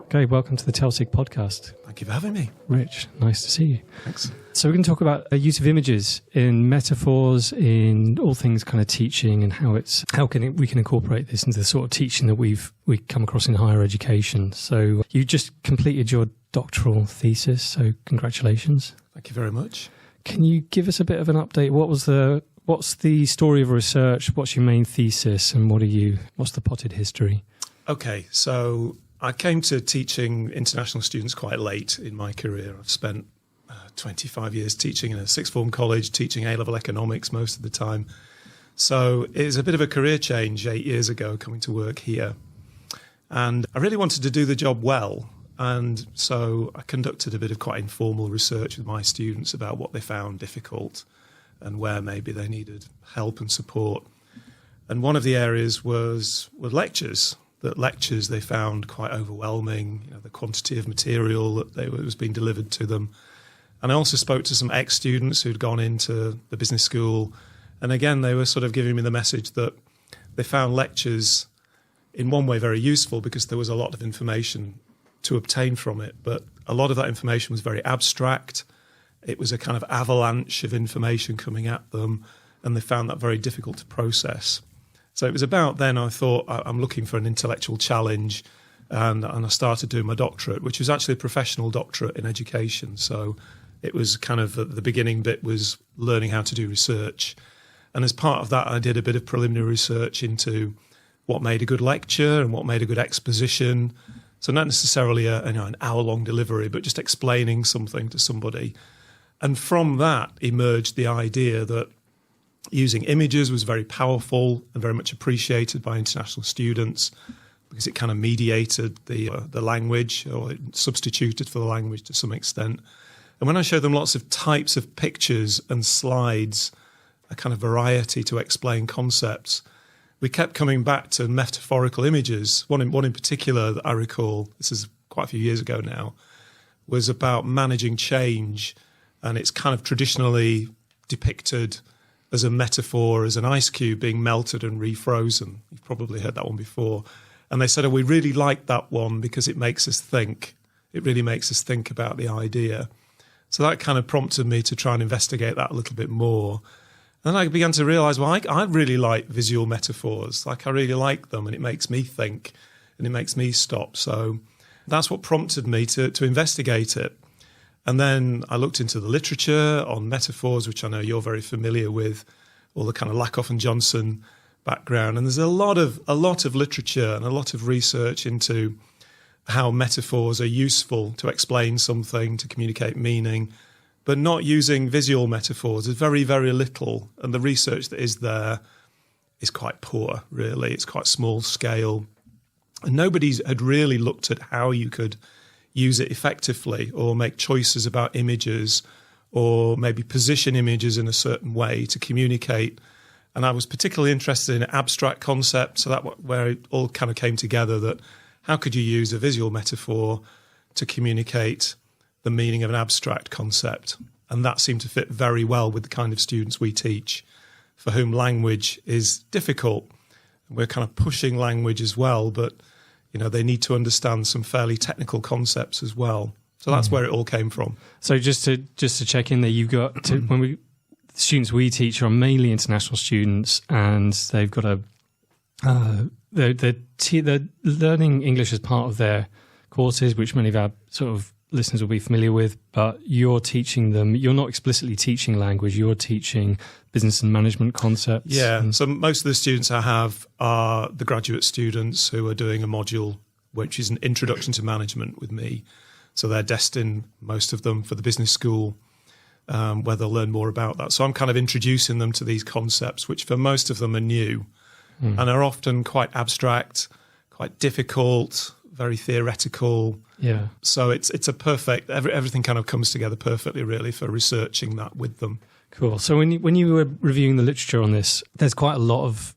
Okay, welcome to the Telsig podcast. Thank you for having me. Rich, nice to see you. Thanks. So we're going to talk about the use of images in metaphors, in all things kind of teaching, and how we can incorporate this into the sort of teaching that we come across in higher education. So you just completed your doctoral thesis, so congratulations. Thank you very much. Can you give us a bit of an update? What's the story of research? What's your main thesis, and what's the potted history? Okay, so I came to teaching international students quite late in my career. I've spent 25 years teaching in a sixth form college, teaching A-level economics most of the time. So it was a bit of a career change 8 years ago coming to work here. And I really wanted to do the job well. And so I conducted a bit of quite informal research with my students about what they found difficult and where maybe they needed help and support. And one of the areas were lectures. That lectures they found quite overwhelming, the quantity of material that was being delivered to them. And I also spoke to some ex-students who'd gone into the business school. And again, they were sort of giving me the message that they found lectures in one way very useful because there was a lot of information to obtain from it. But a lot of that information was very abstract. It was a kind of avalanche of information coming at them, and they found that very difficult to process. So it was about then I thought I'm looking for an intellectual challenge, and I started doing my doctorate, which was actually a professional doctorate in education. So it was kind of the beginning bit was learning how to do research. And as part of that, I did a bit of preliminary research into what made a good lecture and what made a good exposition. So not necessarily an hour-long delivery, but just explaining something to somebody. And from that emerged the idea that using images was very powerful and very much appreciated by international students because it kind of mediated the language, or it substituted for the language to some extent. And when I showed them lots of types of pictures and slides, a kind of variety to explain concepts, we kept coming back to metaphorical images. One in particular that I recall, this is quite a few years ago now, was about managing change, and it's kind of traditionally depicted as a metaphor, as an ice cube being melted and refrozen. You've probably heard that one before. And they said, we really like that one because it makes us think. It really makes us think about the idea. So that kind of prompted me to try and investigate that a little bit more. And then I began to realise, I really like visual metaphors. I really like them, and it makes me think, and it makes me stop. So that's what prompted me to investigate it. And then I looked into the literature on metaphors, which I know you're very familiar with, all the kind of Lakoff and Johnson background. And there's a lot of literature and a lot of research into how metaphors are useful to explain something, to communicate meaning, but not using visual metaphors. There's very, very little. And the research that is there is quite poor, really. It's quite small scale. And nobody's had really looked at how you could use it effectively or make choices about images or maybe position images in a certain way to communicate. And I was particularly interested in abstract concepts, so that where it all kind of came together, that how could you use a visual metaphor to communicate the meaning of an abstract concept? And that seemed to fit very well with the kind of students we teach, for whom language is difficult. We're kind of pushing language as well, but they need to understand some fairly technical concepts as well. So that's where it all came from. So just to check in there, you've got the students we teach are mainly international students, and they've got they're learning English as part of their courses, which many of our sort of listeners will be familiar with. But you're teaching them. You're not explicitly teaching language. You're teaching business and management concepts. Yeah. So most of the students I have are the graduate students who are doing a module which is an introduction to management with me. So they're destined, most of them, for the business school, where they'll learn more about that. So I'm kind of introducing them to these concepts, which for most of them are new and are often quite abstract, quite difficult, very theoretical. Yeah. So it's a perfect, everything kind of comes together perfectly, really, for researching that with them. Cool. So when you were reviewing the literature on this, there's quite a lot of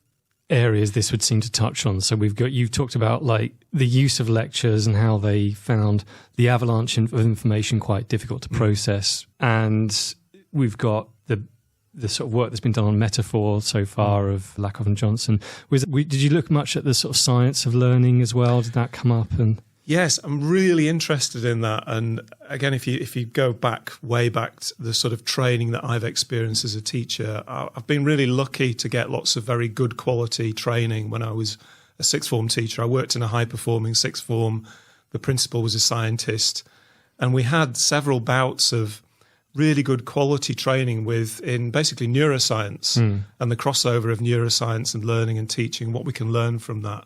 areas this would seem to touch on. So you've talked about like the use of lectures and how they found the avalanche of information quite difficult to process. And we've got the sort of work that's been done on metaphor so far of Lakoff and Johnson. Did you look much at the sort of science of learning as well? Did that come up? And Yes, I'm really interested in that. And again, if you go way back to the sort of training that I've experienced as a teacher, I've been really lucky to get lots of very good quality training. When I was a sixth form teacher, I worked in a high performing sixth form. The principal was a scientist, and we had several bouts of really good quality training in basically neuroscience and the crossover of neuroscience and learning and teaching, what we can learn from that.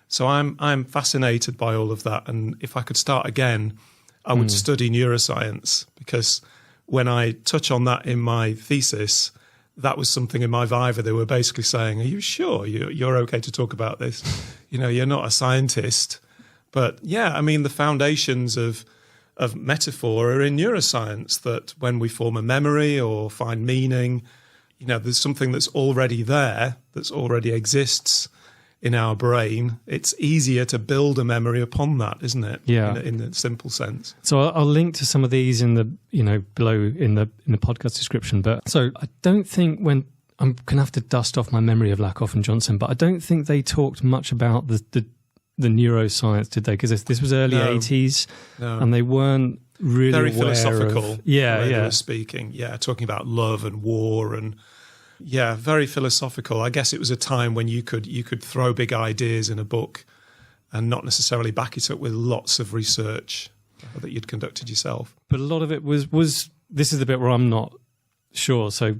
So I'm fascinated by all of that. And if I could start again, I would study neuroscience, because when I touch on that in my thesis, that was something in my Viva. They were basically saying, are you sure you're okay to talk about this? You're not a scientist. But yeah, I mean, the foundations of metaphor are in neuroscience, that when we form a memory or find meaning, there's something that's already there, that's already exists in our brain. It's easier to build a memory upon that, isn't it? Yeah. In a simple sense. So I'll link to some of these in the, below in the podcast description. But so I don't think I'm going to have to dust off my memory of Lakoff and Johnson, but I don't think they talked much about the neuroscience, did they? Because this was early 80s, and they weren't really very aware philosophical. They were speaking. Yeah, talking about love and war and very philosophical. I guess it was a time when you could throw big ideas in a book and not necessarily back it up with lots of research that you'd conducted yourself. But a lot of it was this is the bit where I'm not sure. So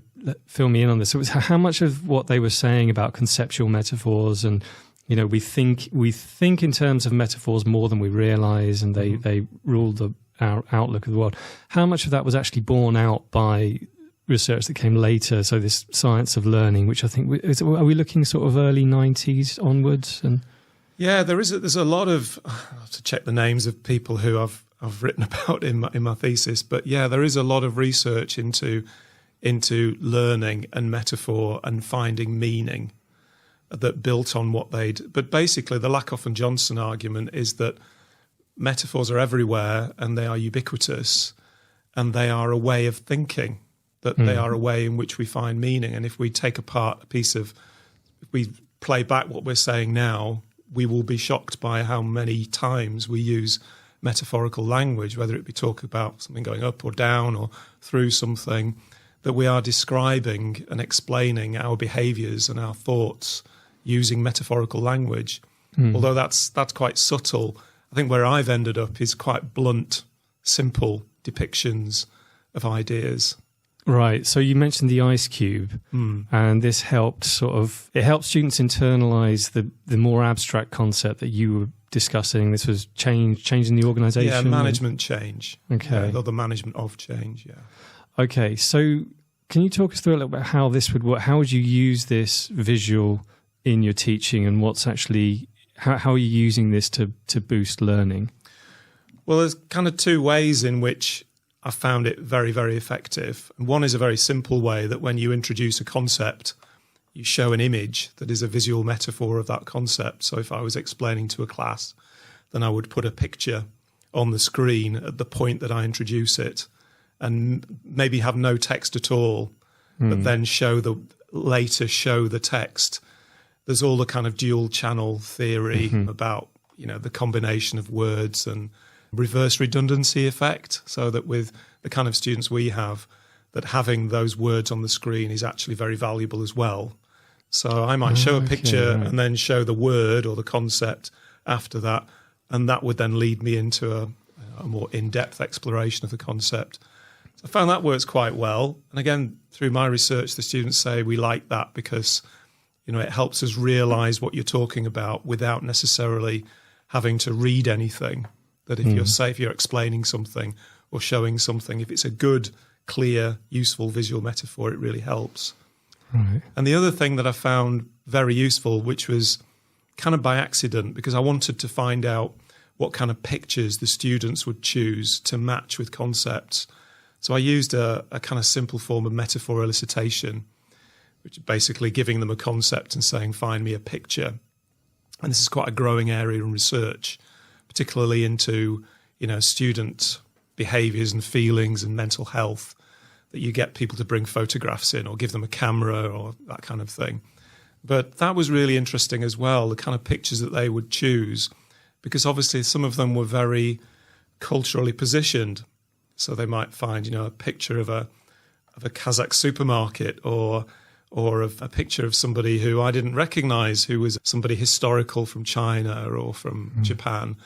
fill me in on this. So it was how much of what they were saying about conceptual metaphors and we think in terms of metaphors more than we realize, and they rule our outlook of the world. How much of that was actually borne out by research that came later? So this science of learning, which I think are we looking sort of early 90s onwards? And there's a lot of, I have to check the names of people who I've written about in my thesis, but there is a lot of research into learning and metaphor and finding meaning that built on what but basically the Lakoff and Johnson argument is that metaphors are everywhere and they are ubiquitous and they are a way of thinking, that they are a way in which we find meaning. And if we take apart if we play back what we're saying now, we will be shocked by how many times we use metaphorical language, whether it be talk about something going up or down or through something, that we are describing and explaining our behaviours and our thoughts using metaphorical language. Although that's quite subtle. I think where I've ended up is quite blunt, simple depictions of ideas. Right. So you mentioned the ice cube, and this helped students internalize the more abstract concept that you were discussing. This was changing the organization. Yeah, management change. Okay. The management of change, Okay. So can you talk us through a little bit how this would work? How would you use this visual in your teaching, and what's actually how are you using this to boost learning? Well, there's kind of two ways in which I found it very, very effective. And one is a very simple way, that when you introduce a concept, you show an image that is a visual metaphor of that concept. So if I was explaining to a class, then I would put a picture on the screen at the point that I introduce it, and maybe have no text at all, but then later show the text. There's all the kind of dual channel theory about, the combination of words and reverse redundancy effect, so that with the kind of students we have, that having those words on the screen is actually very valuable as well. So I might show a picture and then show the word or the concept after that, and that would then lead me into a more in-depth exploration of the concept. So I found that works quite well. And again, through my research, the students say we like that because it helps us realize what you're talking about without necessarily having to read anything. That if you're explaining something or showing something, if it's a good, clear, useful visual metaphor, it really helps. Right. And the other thing that I found very useful, which was kind of by accident, because I wanted to find out what kind of pictures the students would choose to match with concepts. So I used a kind of simple form of metaphor elicitation, which is basically giving them a concept and saying, find me a picture. And this is quite a growing area in research, particularly into, student behaviours and feelings and mental health, that you get people to bring photographs in or give them a camera or that kind of thing. But that was really interesting as well, the kind of pictures that they would choose because obviously some of them were very culturally positioned. So they might find, a picture of a Kazakh supermarket or of a picture of somebody who I didn't recognize, who was somebody historical from China or from Japan.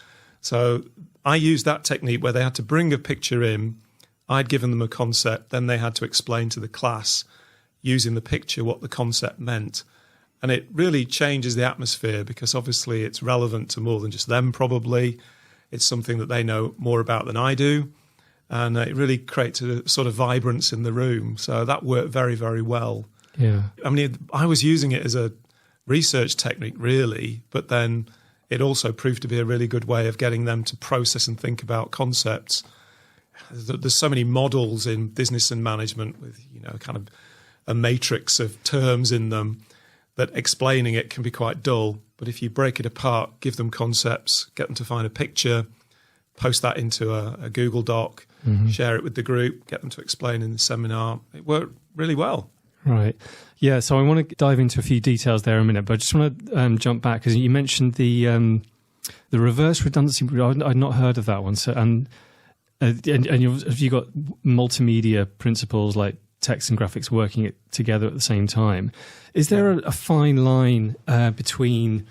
So I used that technique where they had to bring a picture in. I'd given them a concept, then they had to explain to the class using the picture what the concept meant. And it really changes the atmosphere because obviously it's relevant to more than just them probably. It's something that they know more about than I do. And it really creates a sort of vibrance in the room. So that worked very, very well. Yeah. I mean, I was using it as a research technique, really, but then it also proved to be a really good way of getting them to process and think about concepts. There's so many models in business and management with, kind of a matrix of terms in them that explaining it can be quite dull. But if you break it apart, give them concepts, get them to find a picture, post that into a Google Doc, share it with the group, get them to explain in the seminar, it worked really well. Right. Yeah, so I want to dive into a few details there in a minute, but I just want to jump back because you mentioned the reverse redundancy. I'd not heard of that one. So and have you got multimedia principles like text and graphics working it together at the same time? Is there a fine line between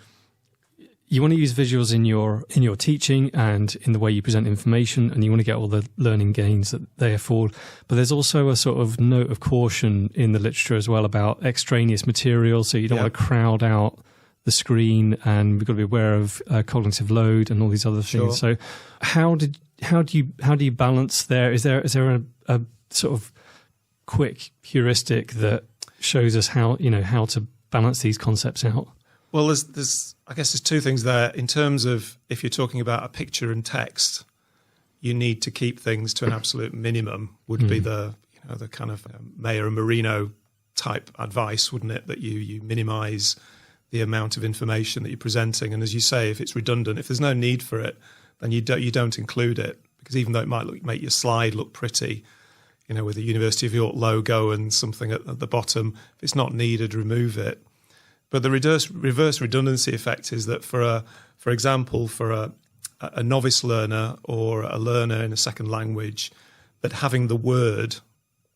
you want to use visuals in your teaching and in the way you present information, and you want to get all the learning gains that they afford, but there's also a sort of note of caution in the literature as well about extraneous material, so you don't want to crowd out the screen, and we've got to be aware of cognitive load and all these other things. So how do you balance there? Is there a sort of quick heuristic that shows us how to balance these concepts out? Well, I guess there's two things there. In terms of if you're talking about a picture and text, you need to keep things to an absolute minimum. Would be the kind of Mayer and Marino type advice, wouldn't it? That you minimise the amount of information that you're presenting, and as you say, if it's redundant, if there's no need for it, then you don't include it, because even though it might make your slide look pretty, with the University of York logo and something at the bottom, if it's not needed, remove it. But the reverse redundancy effect is that for example, for a novice learner or a learner in a second language, that having the word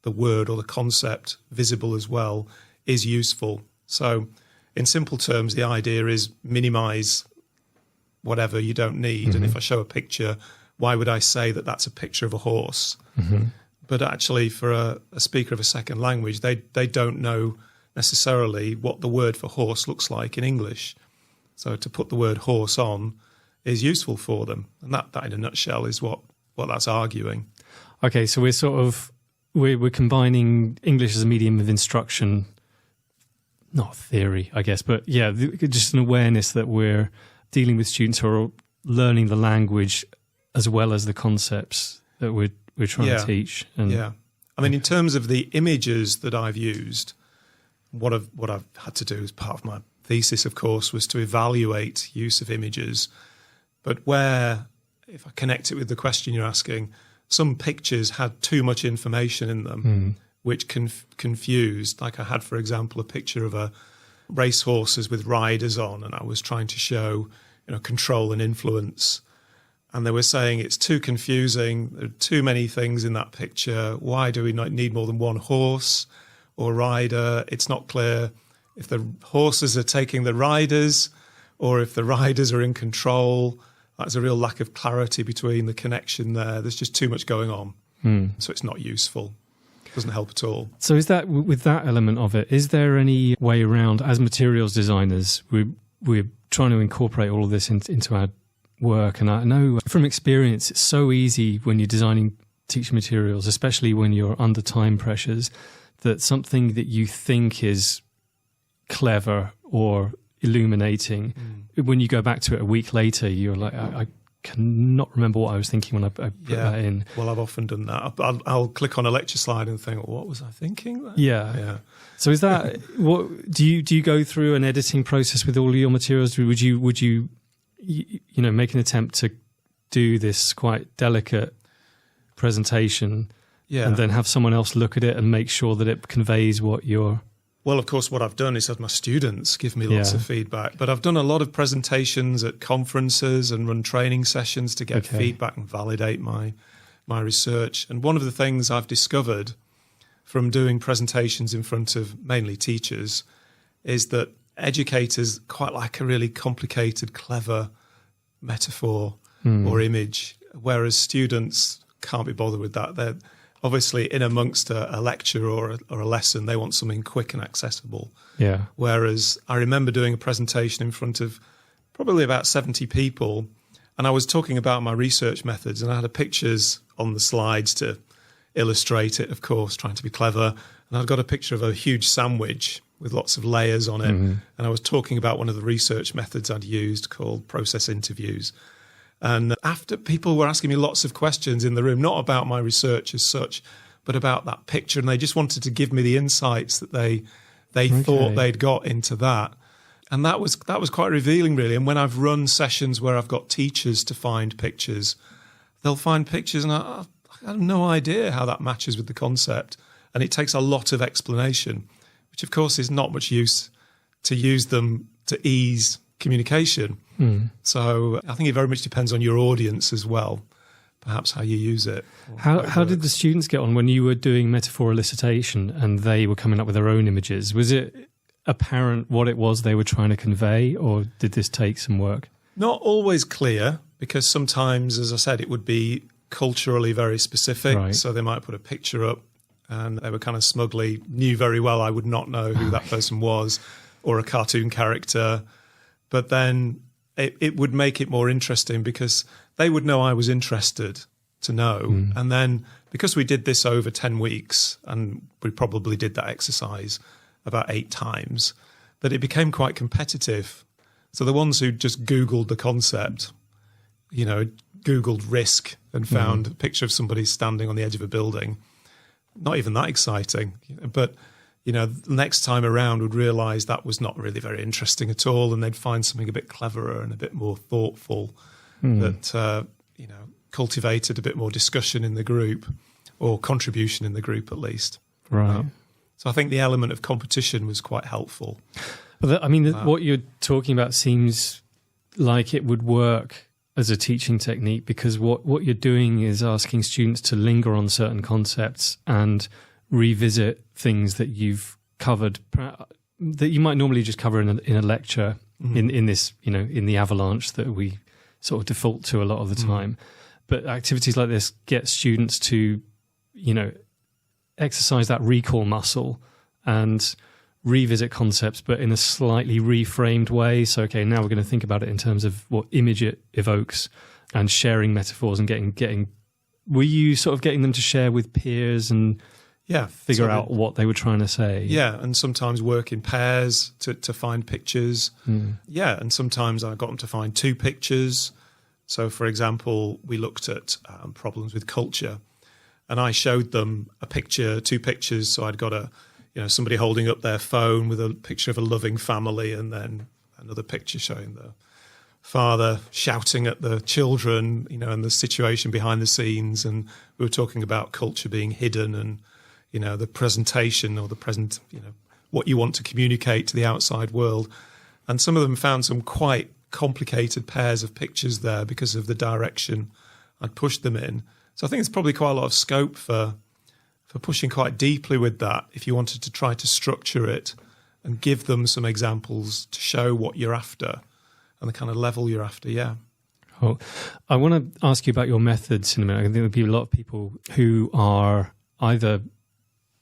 or the concept visible as well is useful. So in simple terms, the idea is minimize whatever you don't need. And if I show a picture, why would I say that that's a picture of a horse? But actually for a speaker of a second language, they don't know necessarily what the word for horse looks like in English. So to put the word horse on is useful for them. And that in a nutshell is what that's arguing. Okay, so we're combining English as a medium of instruction, not theory, I guess, but yeah, just an awareness that we're dealing with students who are learning the language as well as the concepts that we're trying to teach. I mean, in terms of the images that I've used, what I've had to do as part of my thesis, of course, was to evaluate use of images. But if I connect it with the question you're asking, some pictures had too much information in them, which confused. Like I had, for example, a picture of a racehorses with riders on, and I was trying to show, control and influence. And they were saying it's too confusing. There are too many things in that picture. Why do we not need more than one horse or rider? It's not clear if the horses are taking the riders or if the riders are in control. There's a real lack of clarity between the connection there. There's just too much going on. So it's not useful. It doesn't help at all. So is that, with that element of it, is there any way around, as materials designers, we're trying to incorporate all of this into our work? And I know from experience, it's so easy when you're designing teaching materials, especially when you're under time pressures, that something that you think is clever or illuminating, when you go back to it a week later, you're like, I cannot remember what I was thinking when I put that in. Well, I've often done that. I'll click on a lecture slide and think, what was I thinking then? Yeah. So is that what do you go through an editing process with all of your materials? Would you make an attempt to do this quite delicate presentation and then have someone else look at it and make sure that it conveys what you're... Well, of course, what I've done is had my students give me lots of feedback. But I've done a lot of presentations at conferences and run training sessions to get feedback and validate my research. And one of the things I've discovered from doing presentations in front of mainly teachers is that educators quite like a really complicated, clever metaphor or image, whereas students can't be bothered with that. They're obviously in amongst a lecture or a lesson, they want something quick and accessible. Yeah. Whereas I remember doing a presentation in front of probably about 70 people, and I was talking about my research methods, and I had pictures on the slides to illustrate it, of course, trying to be clever. And I'd got a picture of a huge sandwich with lots of layers on it. And I was talking about one of the research methods I'd used called process interviews. And after people were asking me lots of questions in the room, not about my research as such, but about that picture. And they just wanted to give me the insights that they thought they'd got into that. And that was quite revealing, really. And when I've run sessions where I've got teachers to find pictures, they'll find pictures and I have no idea how that matches with the concept. And it takes a lot of explanation, which of course is not much use to use them to ease communication. So I think it very much depends on your audience as well, perhaps how you use it. How did the students get on when you were doing metaphor elicitation and they were coming up with their own images? Was it apparent what it was they were trying to convey, or did this take some work? Not always clear, because sometimes, as I said, it would be culturally very specific. Right. So they might put a picture up and they were kind of smugly knew very well I would not know who that person was, or a cartoon character. But then it would make it more interesting because they would know I was interested to know. And then because we did this over 10 weeks, and we probably did that exercise about 8 times, that it became quite competitive. So the ones who just Googled the concept, Googled risk and found a picture of somebody standing on the edge of a building, not even that exciting. But, next time around would realise that was not really very interesting at all, and they'd find something a bit cleverer and a bit more thoughtful that, cultivated a bit more discussion in the group, or contribution in the group at least. Right. So I think the element of competition was quite helpful. But what you're talking about seems like it would work as a teaching technique, because what you're doing is asking students to linger on certain concepts and revisit things that you've covered that you might normally just cover in a lecture in this, in the avalanche that we sort of default to a lot of the time. But activities like this get students to, exercise that recall muscle and revisit concepts, but in a slightly reframed way. So, okay, now we're going to think about it in terms of what image it evokes, and sharing metaphors and getting. Were you sort of getting them to share with peers and figure out what they were trying to say? Yeah, and sometimes work in pairs to find pictures. Yeah, and sometimes I got them to find 2 pictures. So, for example, we looked at problems with culture, and I showed them 2 pictures. So I'd got somebody holding up their phone with a picture of a loving family, and then another picture showing the father shouting at the children, and the situation behind the scenes. And we were talking about culture being hidden and, the presentation or the present, what you want to communicate to the outside world. And some of them found some quite complicated pairs of pictures there because of the direction I'd pushed them in. So I think there's probably quite a lot of scope for pushing quite deeply with that, if you wanted to try to structure it and give them some examples to show what you're after and the kind of level you're after. Yeah. Oh, I want to ask you about your methods in a minute. I think there'll be a lot of people who are either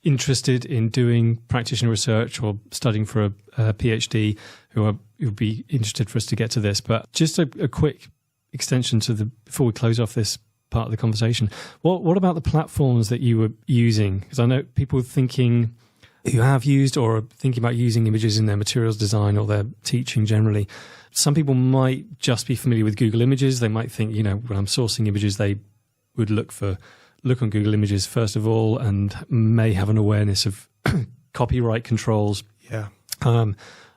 interested in doing practitioner research or studying for a PhD who would be interested for us to get to this. But just a quick extension before we close off this part of the conversation. What about the platforms that you were using? Because I know people who have used or are thinking about using images in their materials design or their teaching generally. Some people might just be familiar with Google Images. They might think, when I'm sourcing images, they would look on Google Images first of all, and may have an awareness of copyright controls. Yeah.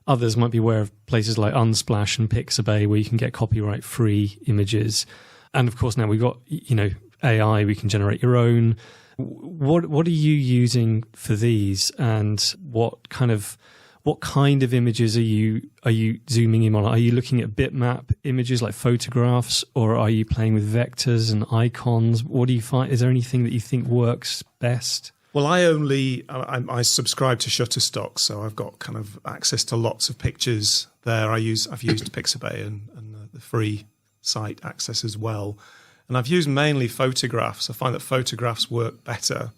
Others might be aware of places like Unsplash and Pixabay where you can get copyright-free images. And of course, now we've got, AI, we can generate your own. What are you using for these, and what kind of images are you zooming in on? Are you looking at bitmap images like photographs, or are you playing with vectors and icons? What do you find? Is there anything that you think works best? Well, I subscribe to Shutterstock, so I've got kind of access to lots of pictures there. I've used Pixabay and the free site access as well. And I've used mainly photographs. I find that photographs work better.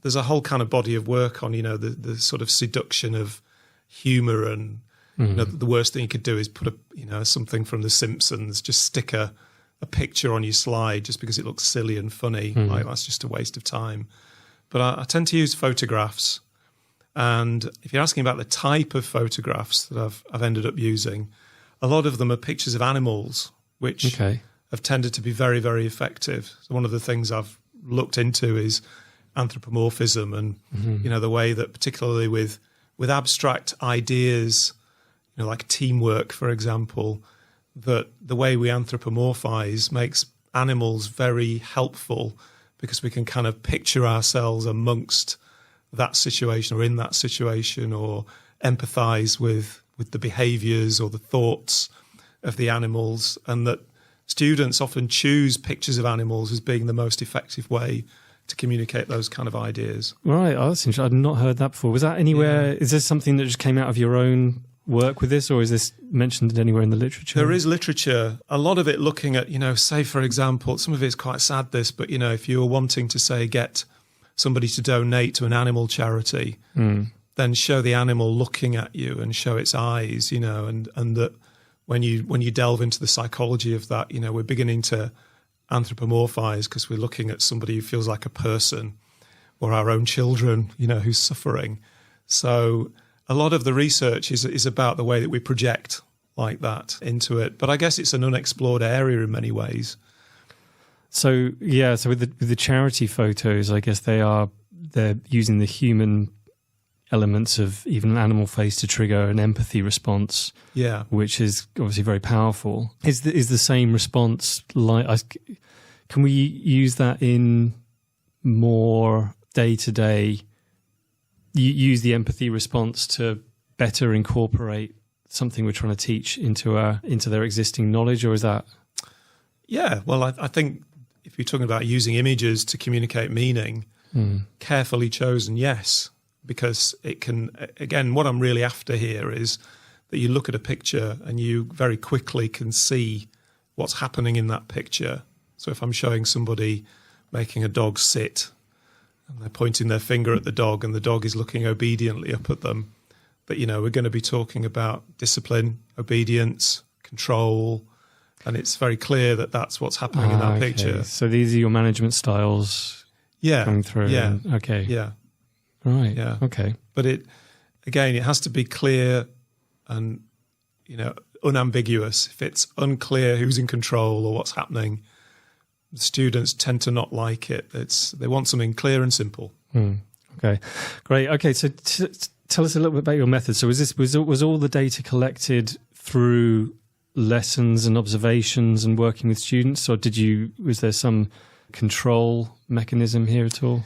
There's a whole kind of body of work on, the sort of seduction of humour, and the worst thing you could do is put something from The Simpsons, just stick a picture on your slide just because it looks silly and funny. Like, that's just a waste of time. But I tend to use photographs. And if you're asking about the type of photographs that I've ended up using, a lot of them are pictures of animals, which have tended to be very, very effective. So one of the things I've looked into is anthropomorphism, and the way that, particularly with abstract ideas, like teamwork, for example, that the way we anthropomorphize makes animals very helpful, because we can kind of picture ourselves amongst that situation or in that situation, or empathize with the behaviors or the thoughts of the animals, and that students often choose pictures of animals as being the most effective way to communicate those kind of ideas. Right. Oh, that's interesting. I'd not heard that before. Was that anywhere? Yeah. Is this something that just came out of your own work with this, or is this mentioned anywhere in the literature? There is literature, a lot of it looking at, say, for example, some of it's quite sad, this, but, if you were wanting to, say, get somebody to donate to an animal charity, then show the animal looking at you and show its eyes, and that when you delve into the psychology of that, we're beginning to anthropomorphize, because we're looking at somebody who feels like a person, or our own children, who's suffering. So a lot of the research is about the way that we project like that into it. But I guess it's an unexplored area in many ways. So with the charity photos, I guess they're using the human elements of even an animal face to trigger an empathy response. Yeah, which is obviously very powerful. Is the same response can we use that in more day-to-day? Use the empathy response to better incorporate something we're trying to teach into their existing knowledge, or is that? Yeah, well, I think if you're talking about using images to communicate meaning, carefully chosen, yes, because it can. Again, what I'm really after here is that you look at a picture and you very quickly can see what's happening in that picture. So if I'm showing somebody making a dog sit, and they're pointing their finger at the dog, and the dog is looking obediently up at them, that, we're going to be talking about discipline, obedience, control, and it's very clear that that's what's happening in that picture. So these are your management styles coming through. Yeah. Okay. Yeah. Right. Yeah. Okay. But it has to be clear and, unambiguous. If it's unclear who's in control or what's happening, the students tend to not like it. They want something clear and simple. Okay, great. Okay, so tell us a little bit about your method. So was all the data collected through lessons and observations and working with students, or was there some control mechanism here at all?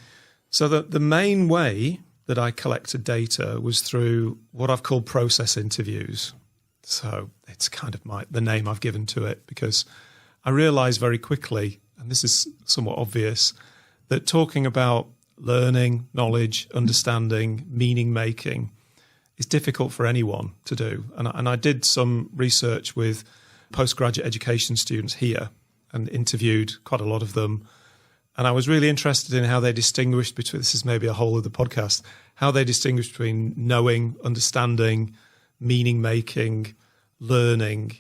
So the main way that I collected data was through what I've called process interviews. So it's kind of the name I've given to it, because I realized very quickly, and this is somewhat obvious, that talking about learning, knowledge, understanding, meaning making is difficult for anyone to do. And I did some research with postgraduate education students here and interviewed quite a lot of them. And I was really interested in how they distinguished between, this is maybe a whole other podcast, how they distinguished between knowing, understanding, meaning making, learning.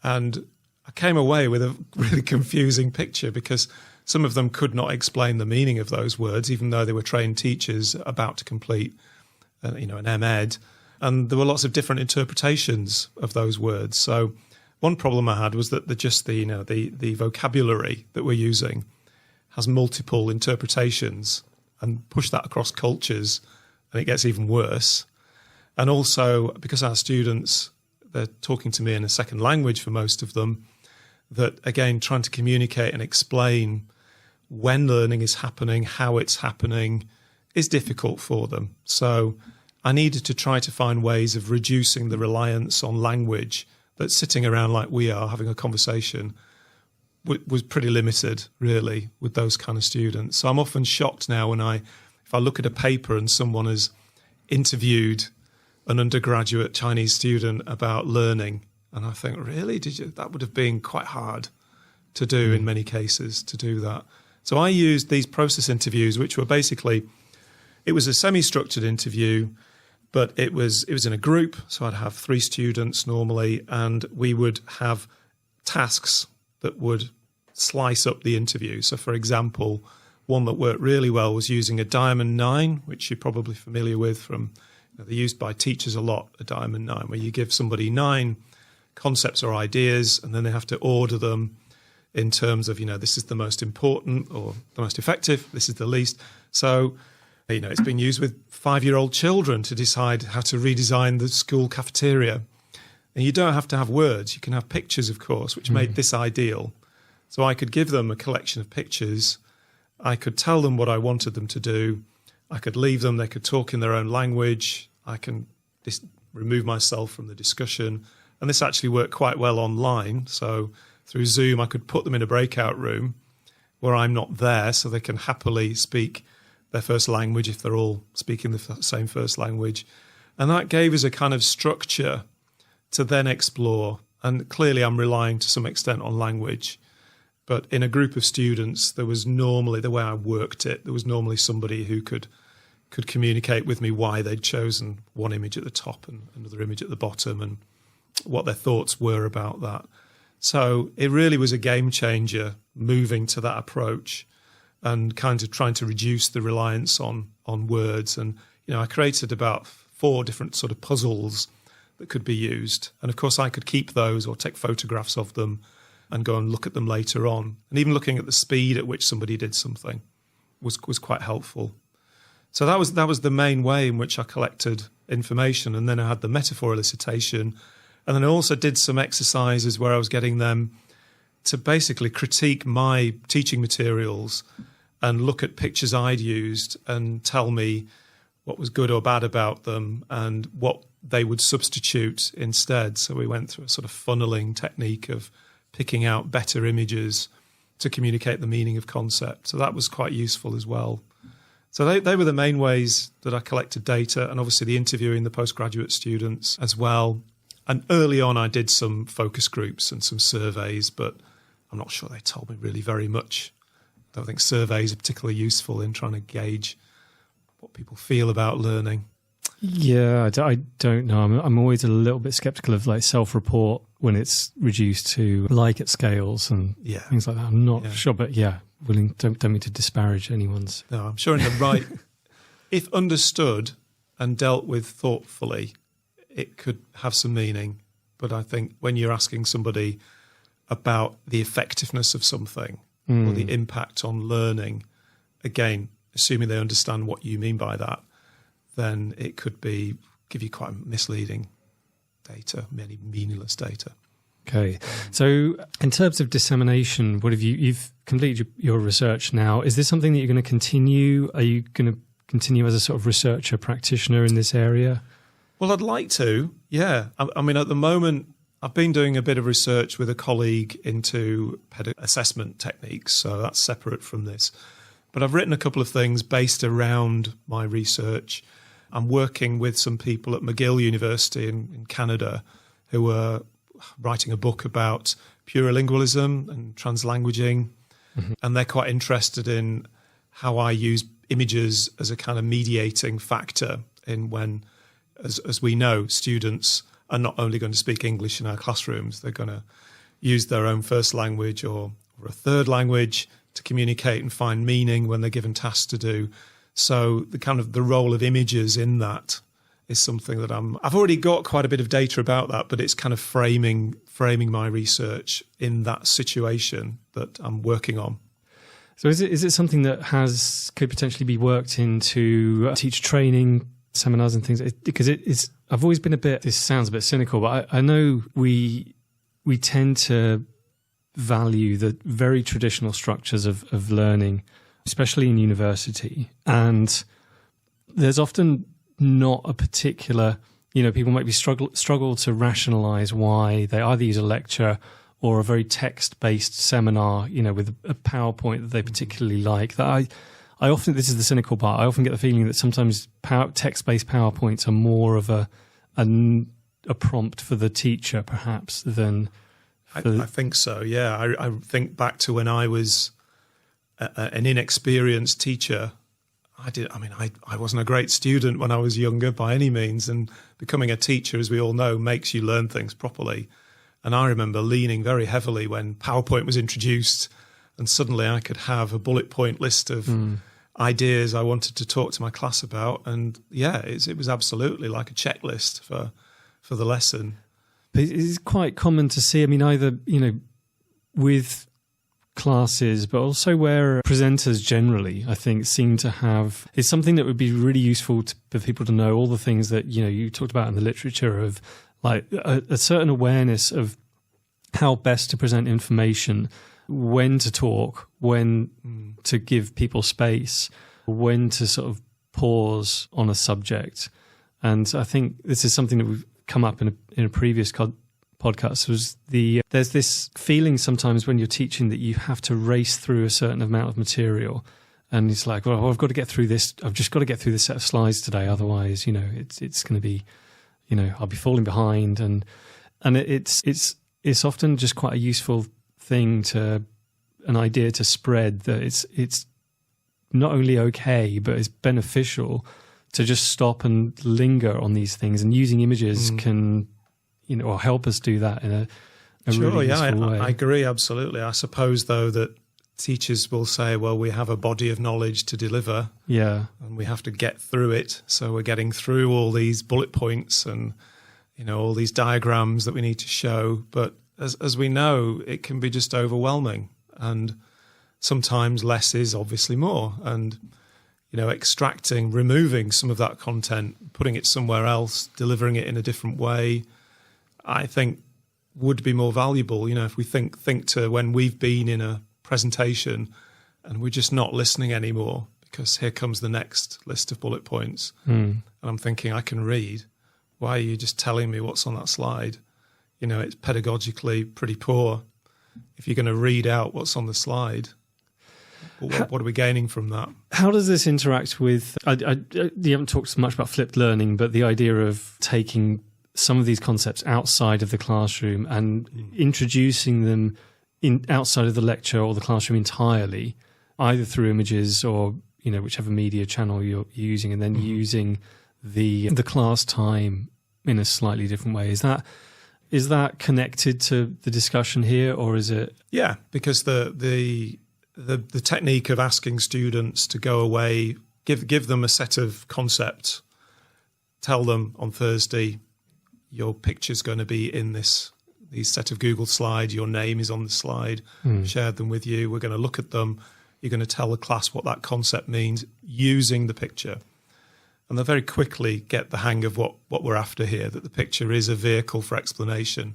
And I came away with a really confusing picture, because some of them could not explain the meaning of those words, even though they were trained teachers about to complete an M.Ed. And there were lots of different interpretations of those words. So one problem I had was that the vocabulary that we're using has multiple interpretations, and push that across cultures, and it gets even worse. And also, because our students, they're talking to me in a second language for most of them, that, again, trying to communicate and explain when learning is happening, how it's happening, is difficult for them. So I needed to try to find ways of reducing the reliance on language that sitting around like we are having a conversation was pretty limited, really, with those kind of students. So I'm often shocked now if I look at a paper and someone has interviewed an undergraduate Chinese student about learning, and I think, really, that would have been quite hard to do in many cases, to do that. So I used these process interviews, which were basically, it was a semi-structured interview, but it was in a group. So I'd have 3 students normally, and we would have tasks that would slice up the interview. So, for example, one that worked really well was using a Diamond 9, which you're probably familiar with from, they're used by teachers a lot, a Diamond 9, where you give somebody 9 concepts or ideas, and then they have to order them in terms of, this is the most important or the most effective, this is the least. So, it's been used with 5-year-old children to decide how to redesign the school cafeteria. And you don't have to have words. You can have pictures, of course, which made this ideal. So I could give them a collection of pictures. I could tell them what I wanted them to do. I could leave them. They could talk in their own language. I can remove myself from the discussion. And this actually worked quite well online. So through Zoom, I could put them in a breakout room where I'm not there, so they can happily speak their first language if they're all speaking the same first language. And that gave us a kind of structure to then explore. And clearly I'm relying to some extent on language. But in a group of students, there was normally, the way I worked it, there was normally somebody who could communicate with me why they'd chosen one image at the top and another image at the bottom and what their thoughts were about that. So it really was a game changer moving to that approach and kind of trying to reduce the reliance on words. And, I created about 4 different sort of puzzles that could be used. And of course I could keep those or take photographs of them and go and look at them later on. And even looking at the speed at which somebody did something was quite helpful. So that was the main way in which I collected information. And then I had the metaphor elicitation. And then I also did some exercises where I was getting them to basically critique my teaching materials and look at pictures I'd used and tell me what was good or bad about them and what they would substitute instead. So we went through a sort of funneling technique of picking out better images to communicate the meaning of concept. So that was quite useful as well. So they were the main ways that I collected data, and obviously the interviewing the postgraduate students as well. And early on I did some focus groups and some surveys, but I'm not sure they told me really very much. I don't think surveys are particularly useful in trying to gauge what people feel about learning. Yeah, I don't know. I'm always a little bit skeptical of like self-report when it's reduced to like-it scales and things like that. I'm not sure, but don't mean to disparage anyone's. No, I'm sure in the right, if understood and dealt with thoughtfully, it could have some meaning. But I think when you're asking somebody about the effectiveness of something or the impact on learning, again, assuming they understand what you mean by that, then it could give you quite misleading data, many meaningless data. Okay. So in terms of dissemination, you've completed your research now. Is this something that you're going to continue? Are you going to continue as a sort of researcher practitioner in this area? Well, I'd like to, yeah. I mean, at the moment, I've been doing a bit of research with a colleague into assessment techniques, so that's separate from this. But I've written a couple of things based around my research. I'm working with some people at McGill University in Canada who are writing a book about plurilingualism and translanguaging. Mm-hmm. And they're quite interested in how I use images as a kind of mediating factor in when, as we know, students are not only going to speak English in our classrooms, they're going to use their own first language or a third language to communicate and find meaning when they're given tasks to do. So the role of images in that is something that I've already got quite a bit of data about that, but it's kind of framing my research in that situation that I'm working on. So is it something that could potentially be worked into teacher training seminars and things? Because I've always been this sounds a bit cynical, but I know we tend to value the very traditional structures of learning, especially in university. And there's often not a particular, people might be struggle to rationalize why they either use a lecture or a very text-based seminar, with a PowerPoint that they particularly like. That I often, this is the cynical part, I often get the feeling that sometimes text-based PowerPoints are more of a prompt for the teacher, perhaps, than... I think so, yeah. I think back to when I was an inexperienced teacher. I wasn't a great student when I was younger by any means, and becoming a teacher, as we all know, makes you learn things properly. And I remember leaning very heavily when PowerPoint was introduced, and suddenly I could have a bullet point list of ideas I wanted to talk to my class about. And yeah, it was absolutely like a checklist for the lesson. But it's quite common to see, either, with classes, but also where presenters generally, I think, seem to have, it's something that would be really useful for people to know, all the things that, you talked about in the literature of like a certain awareness of how best to present information, when to talk, when to give people space, when to sort of pause on a subject. And I think this is something that we've come up in a previous podcast, was there's this feeling sometimes when you're teaching that you have to race through a certain amount of material. And it's like, well, I've got to get through this. I've just got to get through this set of slides today. Otherwise, it's going to be, I'll be falling behind. And it's often just quite a useful thing an idea to spread, that it's not only okay, but it's beneficial to just stop and linger on these things, and using images can, or help us do that in a really useful way. I agree, absolutely. I suppose, though, that teachers will say, well, we have a body of knowledge to deliver, and we have to get through it. So we're getting through all these bullet points and, all these diagrams that we need to show. But as we know, it can be just overwhelming, and sometimes less is obviously more. And extracting, removing some of that content, putting it somewhere else, delivering it in a different way, I think would be more valuable. If we think to when we've been in a presentation and we're just not listening anymore because here comes the next list of bullet points. And I'm thinking, I can read. Why are you just telling me what's on that slide? It's pedagogically pretty poor. If you're going to read out what's on the slide, what are we gaining from that? How does this interact with, you haven't talked so much about flipped learning, but the idea of taking some of these concepts outside of the classroom and introducing them outside of the lecture or the classroom entirely, either through images or, whichever media channel you're using, and then using the class time in a slightly different way. Is that connected to the discussion here, or is it? Yeah, because the technique of asking students to go away, give them a set of concepts, tell them on Thursday, your picture's going to be in these set of Google slides, your name is on the slide, shared them with you, we're going to look at them, you're going to tell the class what that concept means using the picture. And they'll very quickly get the hang of what we're after here, that the picture is a vehicle for explanation.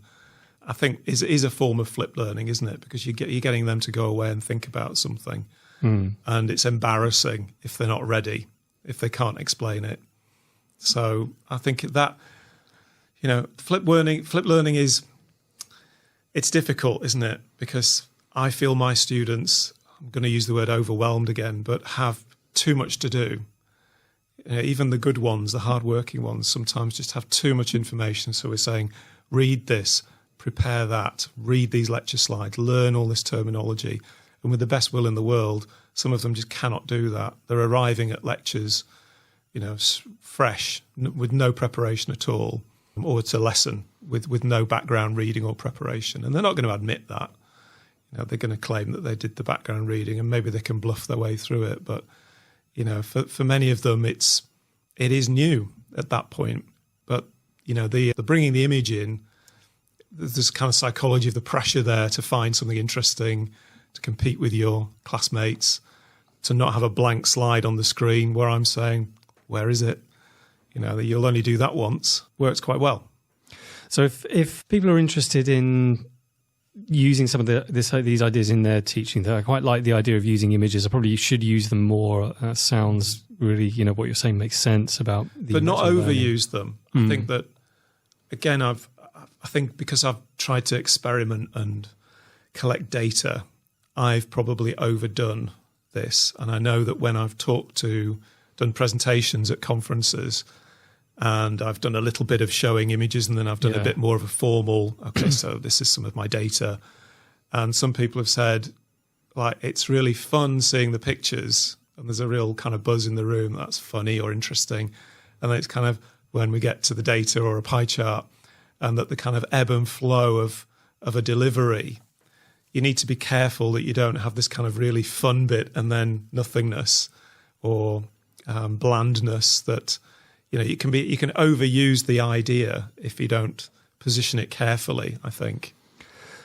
I think is a form of flipped learning, isn't it? Because you're getting them to go away and think about something. And it's embarrassing if they're not ready, if they can't explain it. So I think that, flipped learning is, it's difficult, isn't it? Because I feel my students, I'm going to use the word overwhelmed again, but have too much to do. Even the good ones, the hard-working ones, sometimes just have too much information. So we're saying, read this, prepare that, read these lecture slides, learn all this terminology. And with the best will in the world, some of them just cannot do that. They're arriving at lectures, fresh, with no preparation at all, or it's a lesson with no background reading or preparation. And they're not going to admit that. They're going to claim that they did the background reading, and maybe they can bluff their way through it. But, for many of them, it is new at that point. But, the bringing the image in, there's kind of psychology of the pressure there to find something interesting, to compete with your classmates, to not have a blank slide on the screen where I'm saying, where is it? You'll only do that once, works quite well. So if people are interested in using some of these ideas in their teaching. I quite like the idea of using images. I probably should use them more. That sounds really, what you're saying makes sense about the but not overuse learning. them. I think that, again, I think because I've tried to experiment and collect data, I've probably overdone this. And I know that when I've done presentations at conferences, and I've done a little bit of showing images, and then I've done a bit more of a formal, okay, so this is some of my data. And some people have said, like, it's really fun seeing the pictures, and there's a real kind of buzz in the room that's funny or interesting. And then it's kind of when we get to the data or a pie chart, and that the kind of ebb and flow of a delivery, you need to be careful that you don't have this kind of really fun bit and then nothingness or blandness that... you can overuse the idea if you don't position it carefully, I think.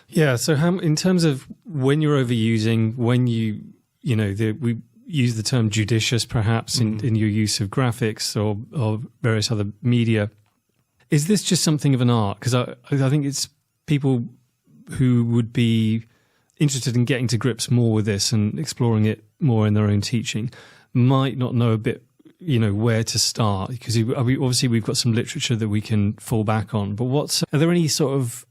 Yeah. So in terms of when you're overusing, when we use the term judicious perhaps in your use of graphics or various other media, is this just something of an art? Because I think it's people who would be interested in getting to grips more with this and exploring it more in their own teaching might not know a bit where to start, because obviously we've got some literature that we can fall back on. But are there any sort of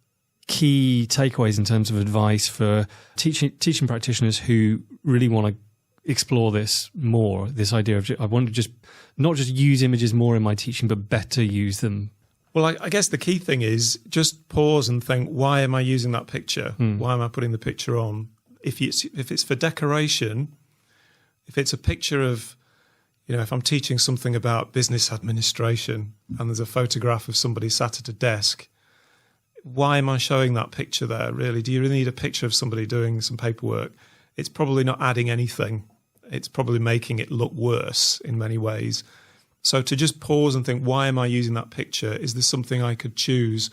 key takeaways in terms of advice for teaching practitioners who really want to explore this more? This idea of I want to just not just use images more in my teaching, but better use them. Well, I guess the key thing is just pause and think: why am I using that picture? Why am I putting the picture on? If it's for decoration, if it's a picture of if I'm teaching something about business administration and there's a photograph of somebody sat at a desk, why am I showing that picture there, really? Do you really need a picture of somebody doing some paperwork? It's probably not adding anything. It's probably making it look worse in many ways. So to just pause and think, why am I using that picture? Is there something I could choose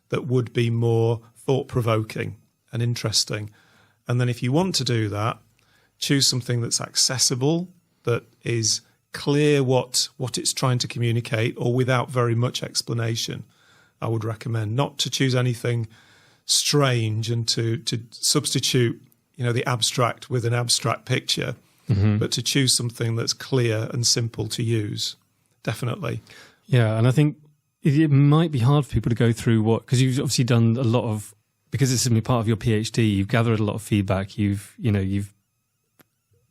that would be more thought-provoking and interesting? And then if you want to do that, choose something that's accessible, that is clear what it's trying to communicate, or without very much explanation. I would recommend not to choose anything strange and to substitute the abstract with an abstract picture, but to choose something that's clear and simple to use. Definitely. Yeah, and I think it might be hard for people to go through because you've obviously done a lot of, because it's part of your PhD, you've gathered a lot of feedback, you've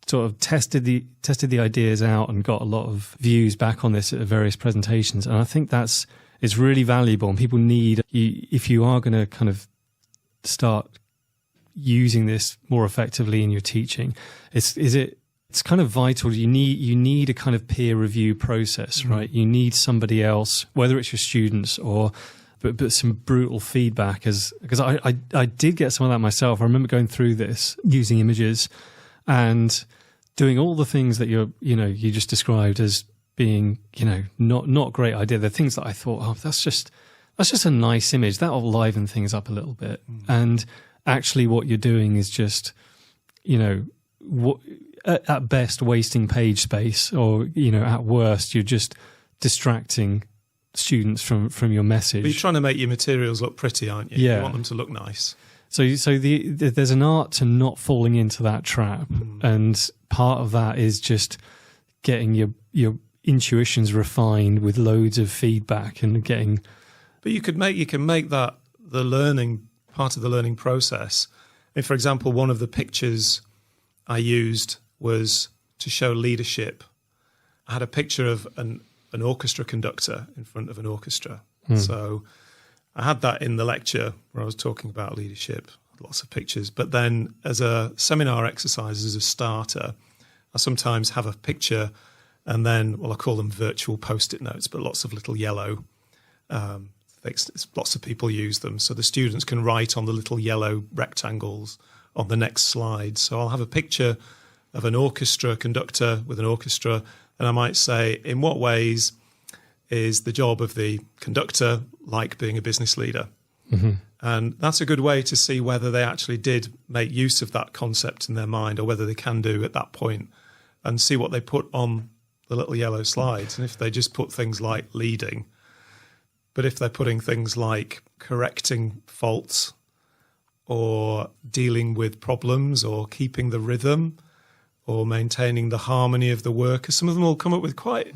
sort of tested the ideas out and got a lot of views back on this at various presentations. And I think it's really valuable, and people need, if you are going to kind of start using this more effectively in your teaching, it's kind of vital. You need a kind of peer review process, right? You need somebody else, whether it's your students but some brutal feedback, because I did get some of that myself. I remember going through this using images and doing all the things that you just described as being not a great idea. The things that I thought, that's just a nice image, that'll liven things up a little bit. And actually what you're doing is just at best wasting page space, or at worst you're just distracting students from your message. But you're trying to make your materials look pretty, aren't you? Yeah. You want them to look nice. So there's an art to not falling into that trap, and part of that is just getting your intuitions refined with loads of feedback and getting. But you can make that the learning part of the learning process. And for example, one of the pictures I used was to show leadership. I had a picture of an orchestra conductor in front of an orchestra. So I had that in the lecture where I was talking about leadership, lots of pictures. But then as a seminar exercise, as a starter, I sometimes have a picture and then, I call them virtual Post-it notes, but lots of little yellow lots of people use them. So the students can write on the little yellow rectangles on the next slide. So I'll have a picture of an orchestra conductor with an orchestra, and I might say, in what ways is the job of the conductor like being a business leader? And that's a good way to see whether they actually did make use of that concept in their mind, or whether they can do at that point, and see what they put on the little yellow slides. And if they just put things like leading, but if they're putting things like correcting faults or dealing with problems or keeping the rhythm or maintaining the harmony of the work. Some of them all come up with quite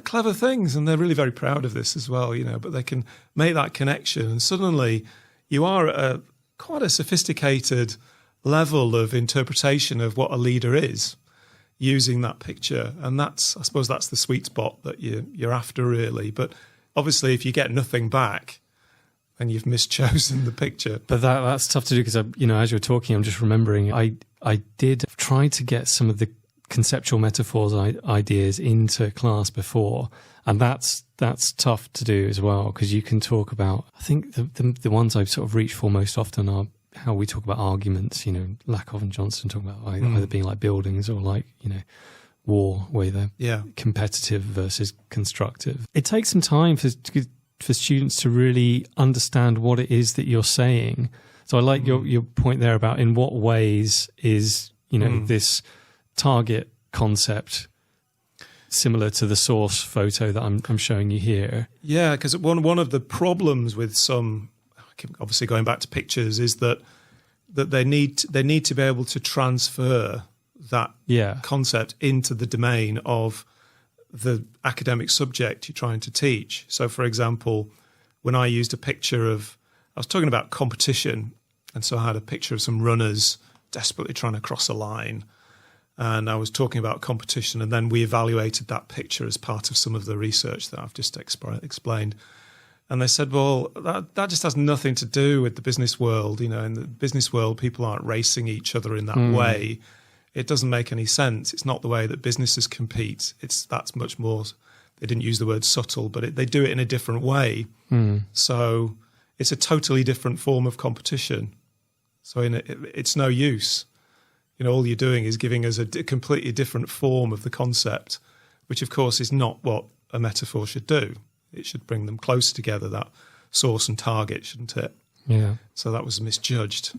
clever things, and they're really very proud of this as well, but they can make that connection, and suddenly you are at quite a sophisticated level of interpretation of what a leader is using that picture. And I suppose that's the sweet spot that you're after, really. But obviously if you get nothing back, then you've mischosen the picture. But that's tough to do because, as you're talking, I'm just remembering I did try to get some of the conceptual metaphors ideas into class before, and that's tough to do as well, because you can talk about, I think the ones I've sort of reached for most often are how we talk about arguments, Lakoff and Johnson talk about either being like buildings or like, war, where they're competitive versus constructive. It takes some time for students to really understand what it is that you're saying. So I like your point there about in what ways is, this target concept similar to the source photo that I'm showing you here. Yeah, because one of the problems with some, obviously going back to pictures, is that they need to be able to transfer that concept into the domain of the academic subject you're trying to teach. So, for example, when I used a picture I was talking about competition, and so I had a picture of some runners desperately trying to cross a line. And I was talking about competition, and then we evaluated that picture as part of some of the research that I've just explained. And they said, well, that just has nothing to do with the business world. In the business world, people aren't racing each other in that way. It doesn't make any sense. It's not the way that businesses compete. That's much more, they didn't use the word subtle, but they do it in a different way. So it's a totally different form of competition. So it's no use. All you're doing is giving us a completely different form of the concept, which, of course, is not what a metaphor should do. It should bring them closer together, that source and target, shouldn't it? Yeah. So that was misjudged.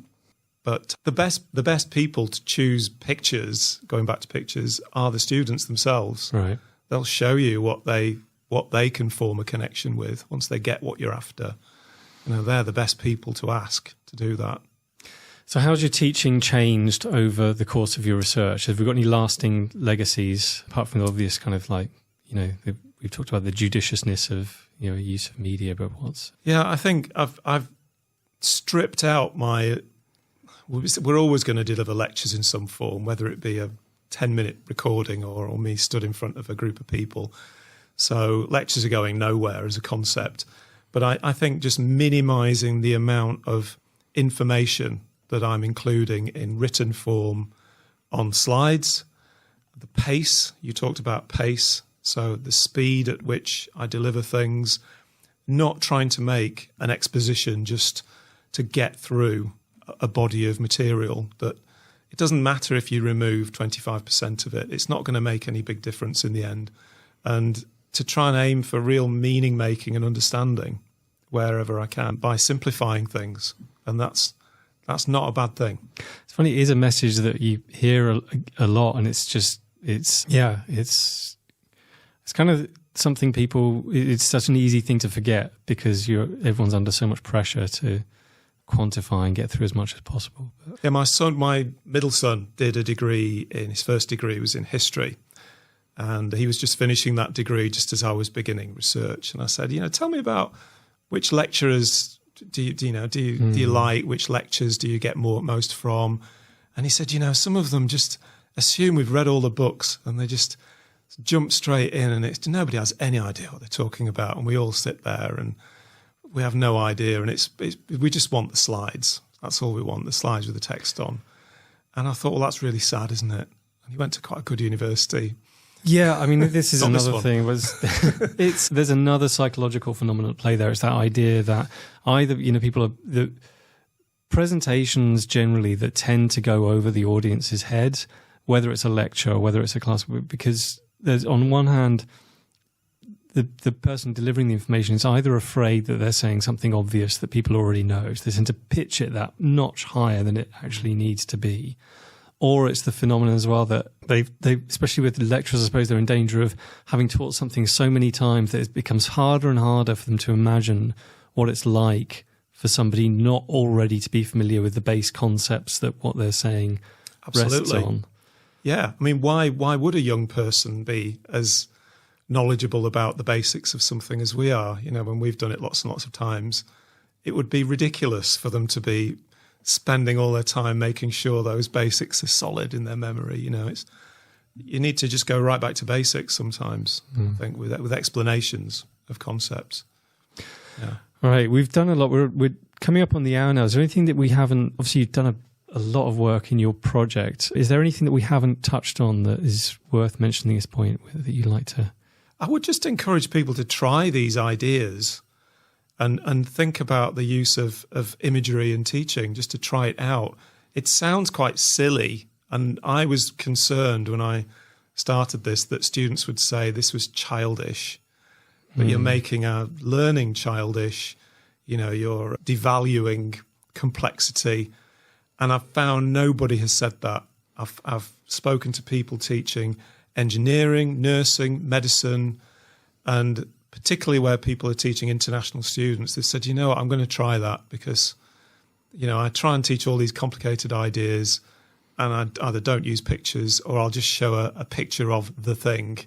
But the best people to choose pictures, going back to pictures, are the students themselves. Right. They'll show you what they can form a connection with once they get what you're after. They're the best people to ask to do that. So how's your teaching changed over the course of your research? Have we got any lasting legacies, apart from the obvious kind of like, we've talked about the judiciousness of, use of media, but what's... Yeah, I think I've stripped out we're always going to deliver lectures in some form, whether it be a 10-minute recording or me stood in front of a group of people. So lectures are going nowhere as a concept. But I think just minimising the amount of information that I'm including in written form on slides, the pace, you talked about pace, so the speed at which I deliver things, not trying to make an exposition just to get through a body of material that it doesn't matter if you remove 25% of it. It's not going to make any big difference in the end. And to try and aim for real meaning making and understanding wherever I can by simplifying things. And that's not a bad thing. It's funny, it is a message that you hear a lot, and it's kind of something it's such an easy thing to forget because everyone's under so much pressure to quantify and get through as much as possible. Yeah, my middle son did a degree his first degree was in history, and he was just finishing that degree just as I was beginning research. And I said, tell me about which lecturers do you like, which lectures do you get most from? And he said, some of them just assume we've read all the books and they just jump straight in, and nobody has any idea what they're talking about, and we all sit there and we have no idea, and we just want the slides. That's all we want, the slides with the text on. And I thought, well, that's really sad, isn't it? And he went to quite a good university. Yeah, I mean, this is another thing. There's another psychological phenomenon at play there. It's that idea that either, people are the presentations generally that tend to go over the audience's head, whether it's a lecture or whether it's a class, because there's, on one hand, the person delivering the information is either afraid that they're saying something obvious that people already know, so they tend to pitch it that notch higher than it actually needs to be. Or it's the phenomenon as well that they especially with lecturers, I suppose they're in danger of having taught something so many times that it becomes harder and harder for them to imagine what it's like for somebody not already to be familiar with the base concepts that what they're saying rests on. Yeah. I mean, why would a young person be as knowledgeable about the basics of something as we are? You know, when we've done it lots and lots of times, it would be ridiculous for them to be spending all their time making sure those basics are solid in their memory. You know, you need to just go right back to basics sometimes, I think, with explanations of concepts. Yeah. All right, we've done a lot. We're coming up on the hour now. Is there anything that we haven't... Obviously, you've done a lot of work in your project. Is there anything that we haven't touched on that is worth mentioning at this point that you'd like to... I would just encourage people to try these ideas and think about the use of imagery in teaching, just to try it out. It sounds quite silly, and I was concerned when I started this that students would say this was childish, that you're making our learning childish, you know, you're devaluing complexity. And I've found nobody has said that. I've spoken to people teaching engineering, nursing, medicine, and particularly where people are teaching international students, they've said, you know what, I'm going to try that because, you know, I try and teach all these complicated ideas and I either don't use pictures or I'll just show a picture of the thing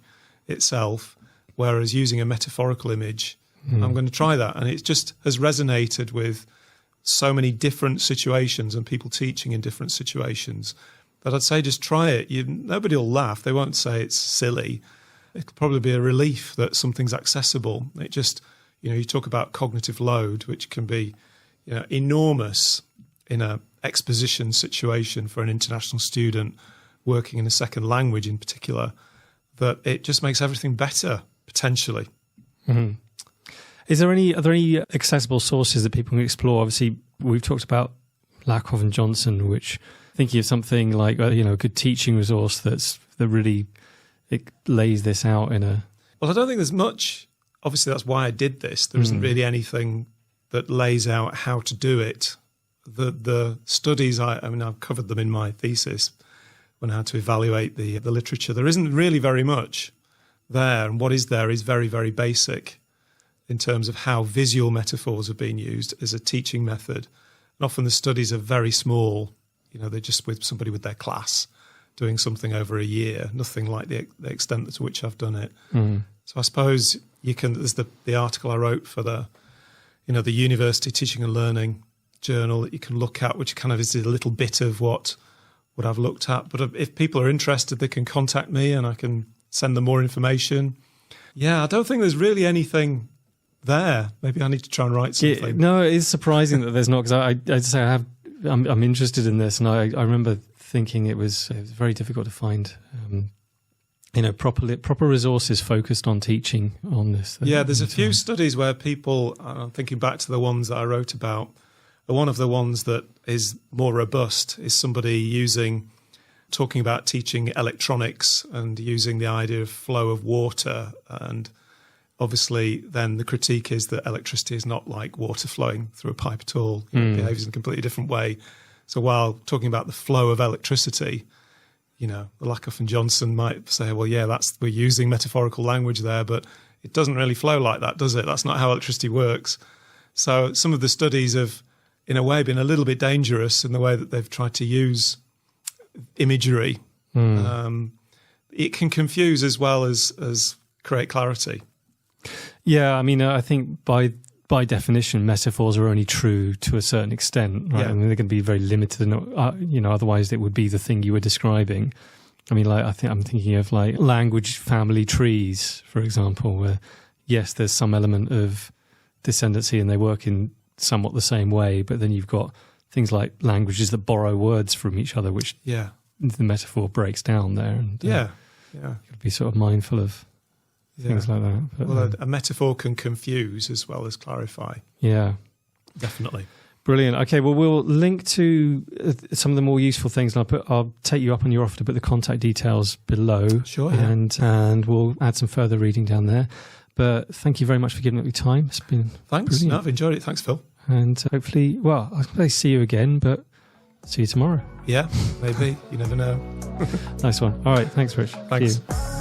itself, whereas using a metaphorical image, I'm going to try that. And it just has resonated with so many different situations and people teaching in different situations that I'd say just try it. Nobody will laugh. They won't say it's silly. It'll probably be a relief that something's accessible. It just, you know, you talk about cognitive load, which can be, you know, enormous in a exposition situation for an international student working in a second language in particular, that it just makes everything better, potentially. Mm-hmm. Are there any accessible sources that people can explore? Obviously, we've talked about Lakoff and Johnson, which thinking of something like, you know, a good teaching resource that really it lays this out in a... Well, I don't think there's much. Obviously, that's why I did this. There isn't really anything that lays out how to do it. The studies, I mean, I've covered them in my thesis on how to evaluate the literature. There isn't really very much there, and what is there is very, very basic in terms of how visual metaphors are being used as a teaching method. And often the studies are very small. You know, they're just with somebody with their class doing something over a year, nothing like the extent to which I've done it. So I suppose you can, there's the article I wrote for the University Teaching and Learning journal that you can look at, which kind of is a little bit of what I've looked at. But if people are interested, they can contact me and I can send them more information. Yeah, I don't think there's really anything there. Maybe I need to try and write something. No, it is surprising that there's not, because I'm interested in this, and I remember thinking it was very difficult to find, proper resources focused on teaching on this. Yeah, there's a few studies where people, I'm thinking back to the ones that I wrote about, one of the ones that is more robust is somebody talking about teaching electronics and using the idea of flow of water. And obviously then the critique is that electricity is not like water flowing through a pipe at all. It behaves in a completely different way. So while talking about the flow of electricity, you know, Lakoff and Johnson might say, well, yeah, we're using metaphorical language there, but it doesn't really flow like that, does it? That's not how electricity works. So some of the studies have, in a way, been a little bit dangerous in the way that they've tried to use imagery. It can confuse as well as create clarity. Yeah, I mean, I think by definition, metaphors are only true to a certain extent, right? Yeah. I mean, they're going to be very limited, and otherwise it would be the thing you were describing. I mean, like I'm thinking of like language family trees, for example, where yes, there's some element of descendancy and they work in somewhat the same way, but then you've got things like languages that borrow words from each other, which the metaphor breaks down there. And you could be sort of mindful of things like that. But, well, a metaphor can confuse as well as clarify. Yeah. Definitely. Brilliant. Okay, well, we'll link to some of the more useful things, and I'll take you up on your offer to put the contact details below. Sure. Yeah. And we'll add some further reading down there. But thank you very much for giving up your time. It's been Thanks. brilliant. No, I've enjoyed it. Thanks, Phil. And hopefully, well, I'll probably see you again, but see you tomorrow. Yeah, maybe. You never know. Nice one. All right. Thanks, Rich. Thanks. Thank you.